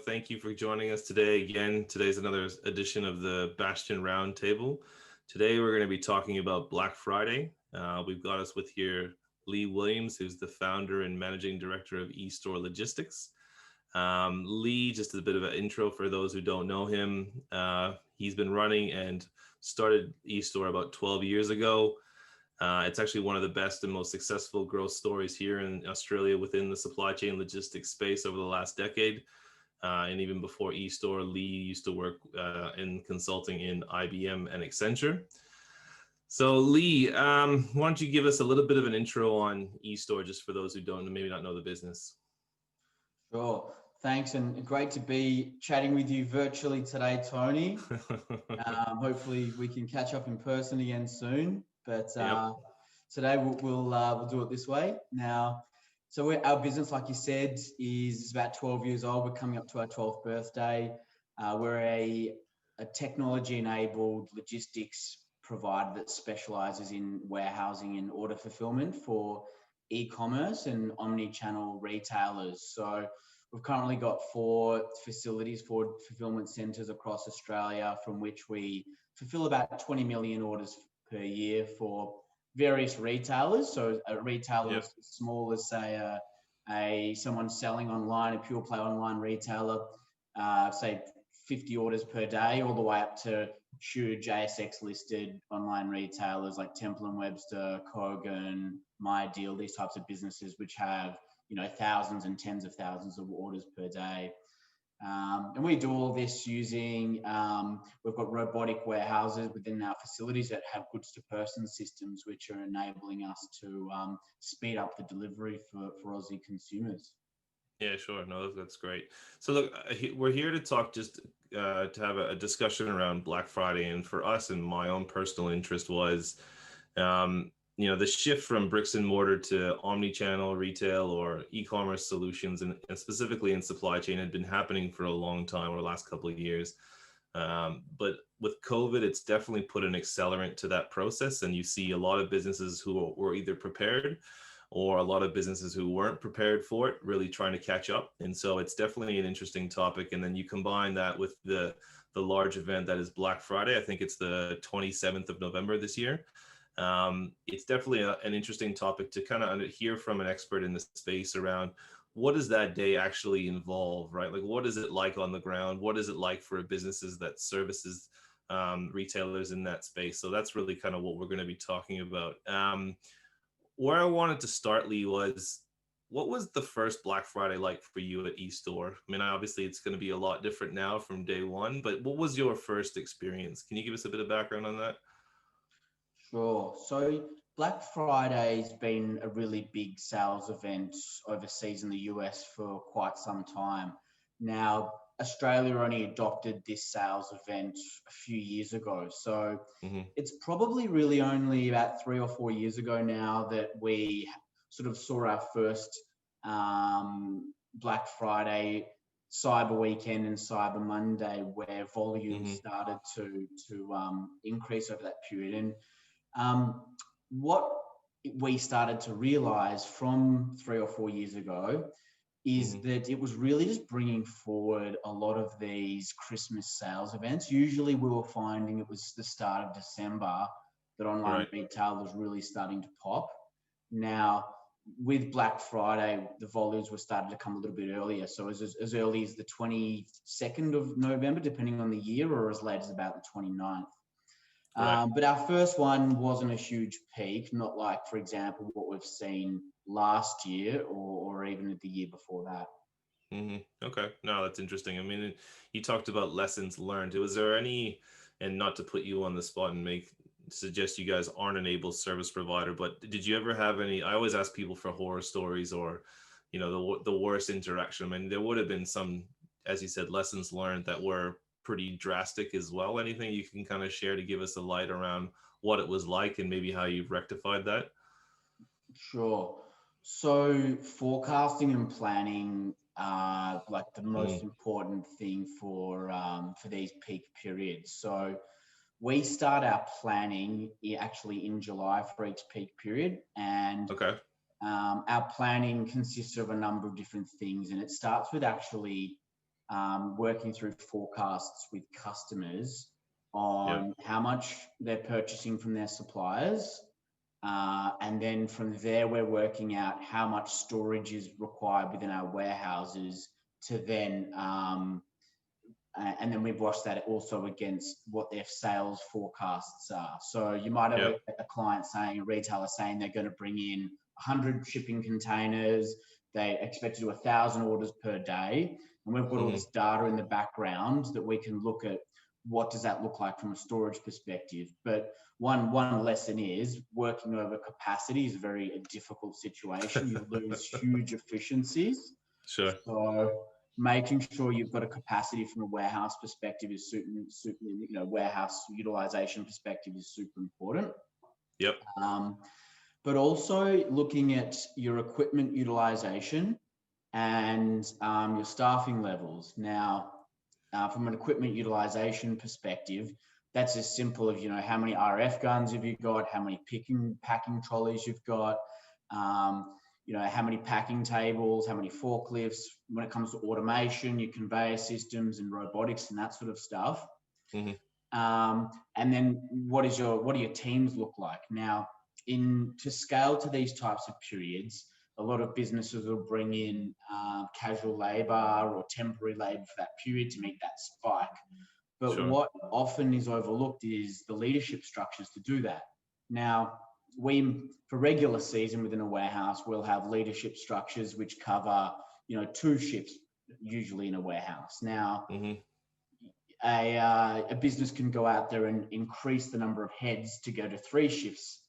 Thank you for joining us today. Again, today's another edition of the Bastian Round Table. Today, we're going to be talking about Black Friday. We've got us with here Leigh Williams, who's the founder and managing director of eStore Logistics. Leigh, just a bit of an intro for those who don't know him. He's been running and started eStore about 12 years ago. It's actually one of the best and most successful growth stories here in Australia within the supply chain logistics space over the last decade. And even before eStore, Leigh used to work in consulting in IBM and Accenture. So Leigh, why don't you give us a little bit of an intro on eStore, just for those who don't maybe not know the business? Sure. Thanks, and great to be chatting with you virtually today, Tony. Hopefully we can catch up in person again soon, but today we'll do it this way. Now, so our business, like you said, is about 12 years old. We're coming up to our 12th birthday. We're a technology-enabled logistics provider that specializes in warehousing and order fulfillment for e-commerce and omni-channel retailers. So we've currently got 4 facilities, 4 fulfillment centers across Australia, from which we fulfill about 20 million orders per year for various retailers. So a retailer as small as, say, someone selling online, a pure play online retailer, say 50 orders per day, all the way up to huge ASX listed online retailers like Temple & Webster, Kogan, MyDeal, these types of businesses which have, thousands and tens of thousands of orders per day. And we do all this using, we've got robotic warehouses within our facilities that have goods to person systems, which are enabling us to speed up the delivery for Aussie consumers. Yeah, sure. No, that's great. So look, we're here to talk just to have a discussion around Black Friday. And for us, and my own personal interest was, the shift from bricks and mortar to omni-channel retail or e-commerce solutions, and specifically in supply chain, had been happening for a long time, over the last couple of years. But with COVID, it's definitely put an accelerant to that process. And you see a lot of businesses who were either prepared or a lot of businesses who weren't prepared for it, really trying to catch up. And so it's definitely an interesting topic. And then you combine that with the large event that is Black Friday. I think it's the 27th of November this year. It's definitely an interesting topic to kind of hear from an expert in the space around what does that day actually involve, right? Like, what is it like on the ground? What is it like for businesses that services retailers in that space? So that's really kind of what we're going to be talking about. Where I wanted to start, Leigh, was what was the first Black Friday like for you at eStore? I mean, obviously it's going to be a lot different now from day one, but what was your first experience? Can you give us a bit of background on that? Sure. So Black Friday's been a really big sales event overseas in the US for quite some time. Now, Australia only adopted this sales event a few years ago. So it's probably really only about 3 or 4 years ago now that we sort of saw our first Black Friday, Cyber Weekend and Cyber Monday, where volumes started to increase over that period. And what we started to realize from 3 or 4 years ago is that it was really just bringing forward a lot of these Christmas sales events. Usually we were finding it was the start of December that online retail was really starting to pop. Now, with Black Friday, the volumes were starting to come a little bit earlier. So as early as the 22nd of November, depending on the year, or as late as about the 29th. But our first one wasn't a huge peak, not like, for example, what we've seen last year or even the year before that. Okay, no, that's interesting. I mean, you talked about lessons learned. Was there any, and not to put you on the spot and suggest you guys aren't an able service provider, but did you ever have any? I always ask people for horror stories or, the worst interaction. I mean, there would have been some, as you said, lessons learned that were pretty drastic as well. Anything you can kind of share to give us a light around what it was like and maybe how you've rectified that? Sure. So forecasting and planning are like the most important thing for these peak periods. So we start our planning actually in July for each peak period, and our planning consists of a number of different things, and it starts with actually working through forecasts with customers on how much they're purchasing from their suppliers. And then from there, we're working out how much storage is required within our warehouses to then, and then we've watched that also against what their sales forecasts are. So you might have a client saying, a retailer saying they're going to bring in 100 shipping containers. They expect to do 1,000 orders per day. And we've got all this data in the background that we can look at what does that look like from a storage perspective. But one lesson is working over capacity is a very difficult situation. You lose huge efficiencies. Sure. So making sure you've got a capacity from a warehouse perspective is super, warehouse utilization perspective is super important. Yep. But also looking at your equipment utilization and your staffing levels. Now, from an equipment utilization perspective, that's as simple as, how many RF guns have you got, how many packing trolleys you've got, how many packing tables, how many forklifts. When it comes to automation, your conveyor systems and robotics and that sort of stuff. And then what do your teams look like? Now, to scale to these types of periods, a lot of businesses will bring in casual labor or temporary labor for that period to meet that spike. But what often is overlooked is the leadership structures to do that. Now, for regular season within a warehouse, we'll have leadership structures which cover, 2 shifts usually in a warehouse. Now, a business can go out there and increase the number of heads to go to 3 shifts.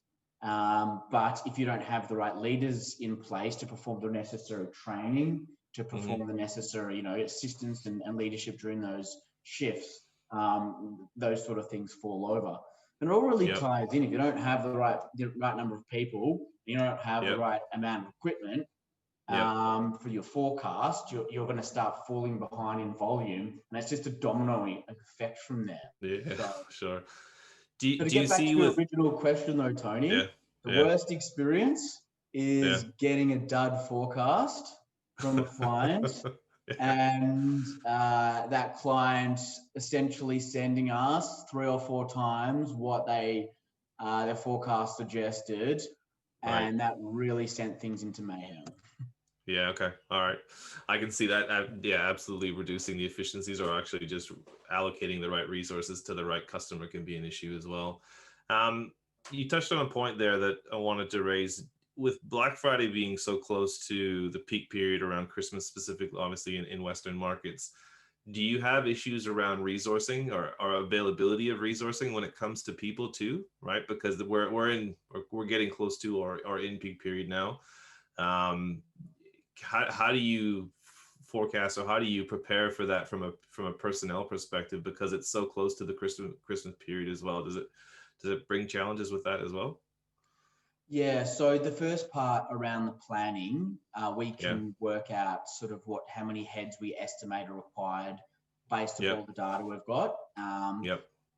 But if you don't have the right leaders in place to perform the necessary training, to perform the necessary, assistance and leadership during those shifts, those sort of things fall over. And it all really ties in. If you don't have the right number of people, you don't have the right amount of equipment for your forecast, you're going to start falling behind in volume, and it's just a domino effect from there. Yeah, so, sure. Do you see your original question though, Tony? The worst experience is getting a dud forecast from a client. And that client essentially sending us 3 or 4 times what their forecast suggested, and that really sent things into mayhem. Yeah. Okay. All right. I can see that. Absolutely. Reducing the efficiencies or actually just allocating the right resources to the right customer can be an issue as well. You touched on a point there that I wanted to raise. With Black Friday being so close to the peak period around Christmas, specifically, obviously in Western markets, do you have issues around resourcing or availability of resourcing when it comes to people too? Right, because we're getting close to or in peak period now. How do you forecast or how do you prepare for that from a personnel perspective, because it's so close to the Christmas period as well? Does it bring challenges with that as well? Yeah, so the first part around the planning, we can work out sort of how many heads we estimate are required based on all the data we've got.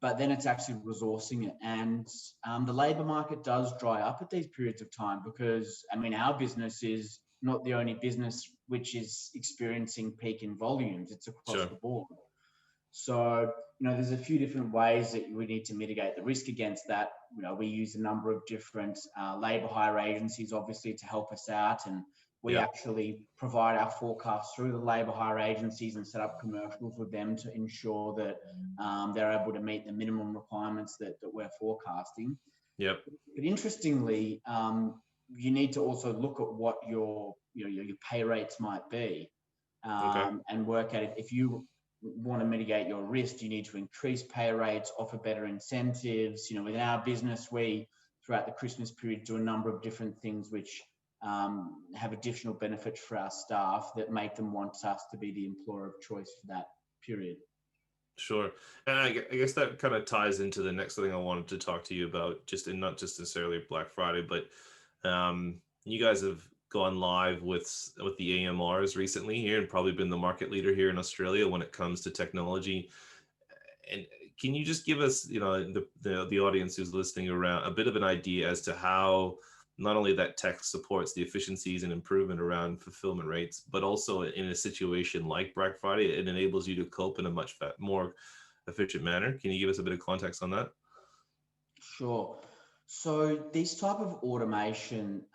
But then it's actually resourcing it. And the labour market does dry up at these periods of time because, our business is not the only business which is experiencing peak in volumes. It's across the board. So, there's a few different ways that we need to mitigate the risk against that. We use a number of different labour hire agencies, obviously, to help us out. And we actually provide our forecasts through the labour hire agencies and set up commercials with them to ensure that they're able to meet the minimum requirements that we're forecasting. But interestingly, you need to also look at what your pay rates might be and work at it. If you want to mitigate your risk, you need to increase pay rates, offer better incentives. Within our business, we, throughout the Christmas period, do a number of different things which have additional benefits for our staff that make them want us to be the employer of choice for that period. Sure. And I guess that kind of ties into the next thing I wanted to talk to you about, and not just necessarily Black Friday, but you guys have gone live with the AMRs recently here and probably been the market leader here in Australia when it comes to technology. And can you just give us, the audience who's listening around a bit of an idea as to how not only that tech supports the efficiencies and improvement around fulfillment rates, but also in a situation like Black Friday, it enables you to cope in a much more efficient manner. Can you give us a bit of context on that? Sure. So this type of automation,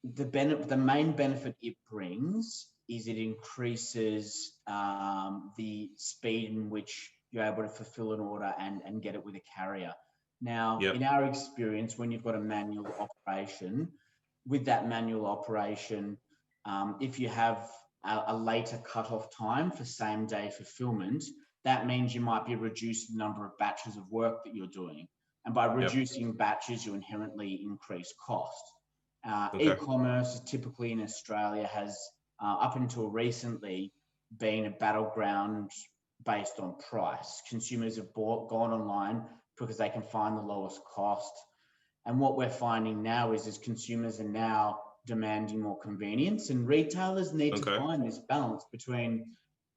the main benefit it brings is it increases the speed in which you're able to fulfill an order and get it with a carrier. Now, Yep. in our experience, when you've got a manual operation, with that manual operation, if you have a later cutoff time for same day fulfillment, that means you might be reducing the number of batches of work that you're doing. And by Yep. reducing batches, you inherently increase cost. Okay. E-commerce typically in Australia has, up until recently, been a battleground based on price. Consumers have gone online because they can find the lowest cost. And what we're finding now is consumers are now demanding more convenience, and retailers need to find this balance between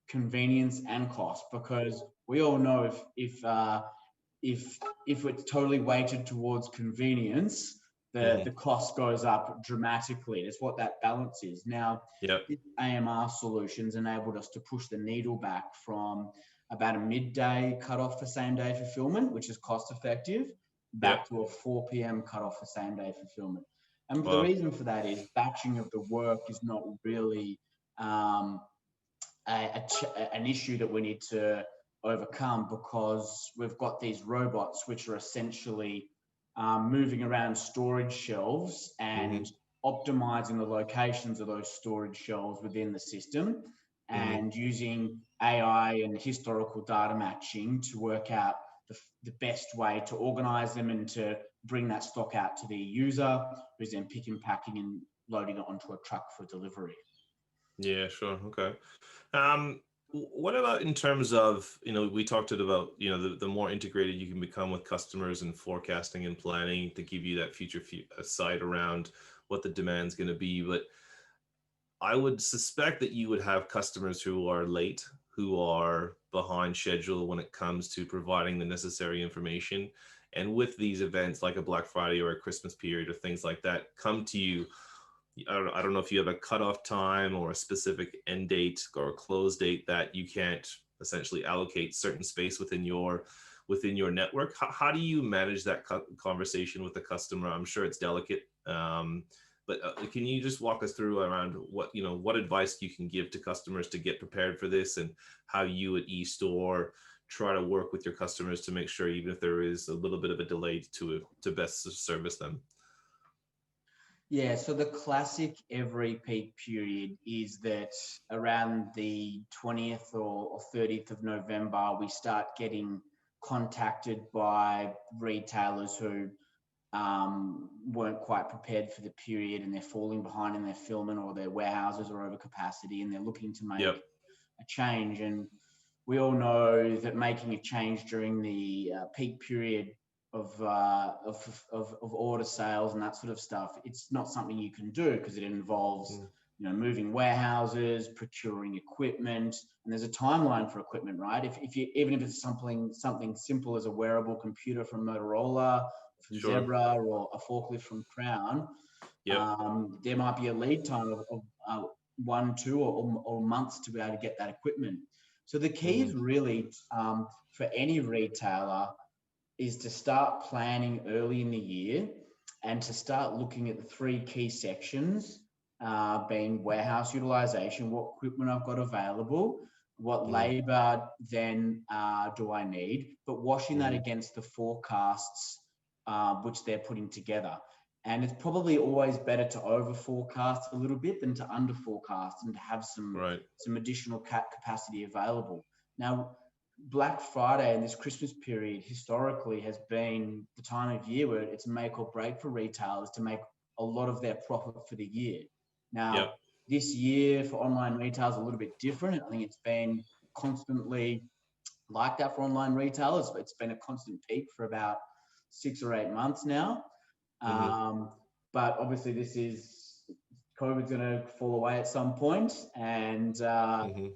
convenience and cost, because we all know if it's totally weighted towards convenience, the cost goes up dramatically. That's what that balance is. Now, this AMR solutions enabled us to push the needle back from about a midday cutoff for same day fulfillment, which is cost effective, back to a 4 p.m. cutoff for same day fulfillment. And the reason for that is batching of the work is not really an issue that we need to overcome, because we've got these robots which are essentially moving around storage shelves and optimizing the locations of those storage shelves within the system, and using AI and historical data matching to work out the best way to organize them and to bring that stock out to the user, who's then picking, packing and loading it onto a truck for delivery. Yeah, sure. Okay. What about in terms of, we talked about, the more integrated you can become with customers and forecasting and planning to give you that future sight around what the demand's going to be. But I would suspect that you would have customers who are late, who are behind schedule when it comes to providing the necessary information. And with these events like a Black Friday or a Christmas period or things like that come to you, I don't know if you have a cutoff time or a specific end date or a close date that you can't essentially allocate certain space within your network. How do you manage that conversation with the customer? I'm sure it's delicate, but can you just walk us through around what advice you can give to customers to get prepared for this, and how you at eStore try to work with your customers to make sure, even if there is a little bit of a delay, to best service them? Yeah, so the classic every peak period is that around the 20th or 30th of November, we start getting contacted by retailers who weren't quite prepared for the period, and they're falling behind in their fulfillment, or their warehouses are over capacity and they're looking to make a change. And we all know that making a change during the peak period of order sales and that sort of stuff, it's not something you can do, because it involves moving warehouses, procuring equipment, and there's a timeline for equipment, right? Even if it's something simple as a wearable computer from Motorola, from Zebra, or a forklift from Crown, there might be a lead time of 1, 2 or months to be able to get that equipment. So the key is really for any retailer is to start planning early in the year, and to start looking at the 3 key sections, being warehouse utilization, what equipment I've got available, what labor then do I need, but washing that against the forecasts which they're putting together. And it's probably always better to over forecast a little bit than to under forecast, and to have some additional capacity available. Now, Black Friday and this Christmas period historically has been the time of year where it's make or break for retailers to make a lot of their profit for the year. Now, this year for online retail is a little bit different. I think it's been constantly like that for online retailers. It's been a constant peak for about 6 or 8 months now. But obviously COVID's going to fall away at some point, and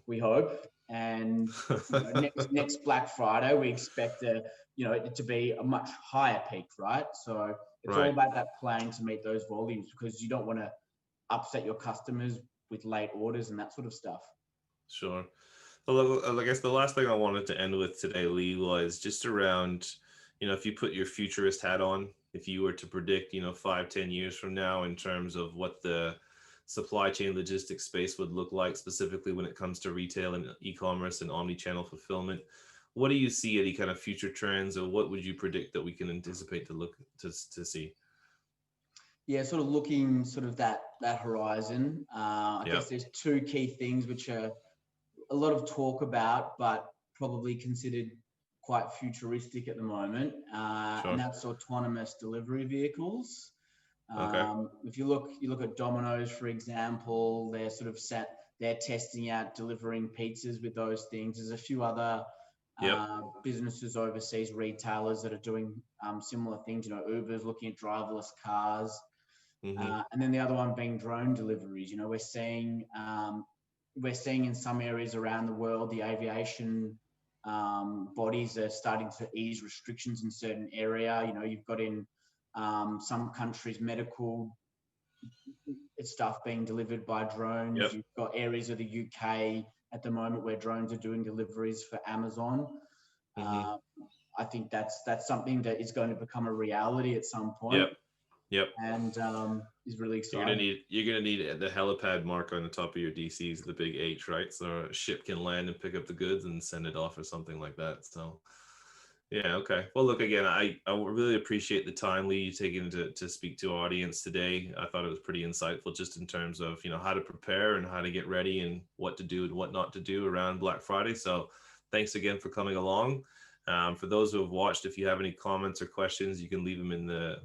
we hope. And next Black Friday, we expect a it to be a much higher peak, right? So it's all Right. about that planning to meet those volumes, because you don't want to upset your customers with late orders and that sort of stuff. Sure. Well, I guess the last thing I wanted to end with today, Leigh, was just around, if you put your futurist hat on, if you were to predict, 5, 10 years from now in terms of what the supply chain logistics space would look like, specifically when it comes to retail and e-commerce and omni-channel fulfillment, what do you see any kind of future trends, or what would you predict that we can anticipate to look to see? Yeah, sort of looking sort of that horizon. I Yeah. guess there's two key things which are a lot of talk about, but probably considered quite futuristic at the moment, and Sure. that's autonomous delivery vehicles. Okay. If you look at Domino's, for example, they're testing out delivering pizzas with those things. There's a few other Yep. businesses overseas, retailers that are doing similar things. Uber's looking at driverless cars. Mm-hmm. And then the other one being drone deliveries. We're seeing in some areas around the world, the aviation bodies are starting to ease restrictions in certain area. You've got in some countries medical stuff being delivered by drones. Yep. You've got areas of the UK at the moment where drones are doing deliveries for Amazon. Mm-hmm. I think that's something that is going to become a reality at some point. Yep. Yep. And is really exciting. You're gonna need the helipad mark on the top of your DCs, the big H, right? So a ship can land and pick up the goods and send it off or something like that. So yeah, okay. Well, look, again, I really appreciate the time, Leigh, you taking to speak to our audience today. I thought it was pretty insightful, just in terms of how to prepare and how to get ready and what to do and what not to do around Black Friday. So thanks again for coming along. For those who have watched, if you have any comments or questions, you can leave them in the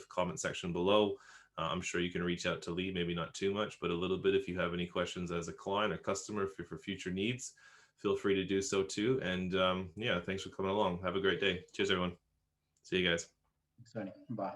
comment section below. I'm sure you can reach out to Leigh, maybe not too much, but a little bit if you have any questions as a client or customer for future needs. Feel free to do so too. And yeah, thanks for coming along. Have a great day. Cheers, everyone. See you guys. Thanks, Tony. Bye.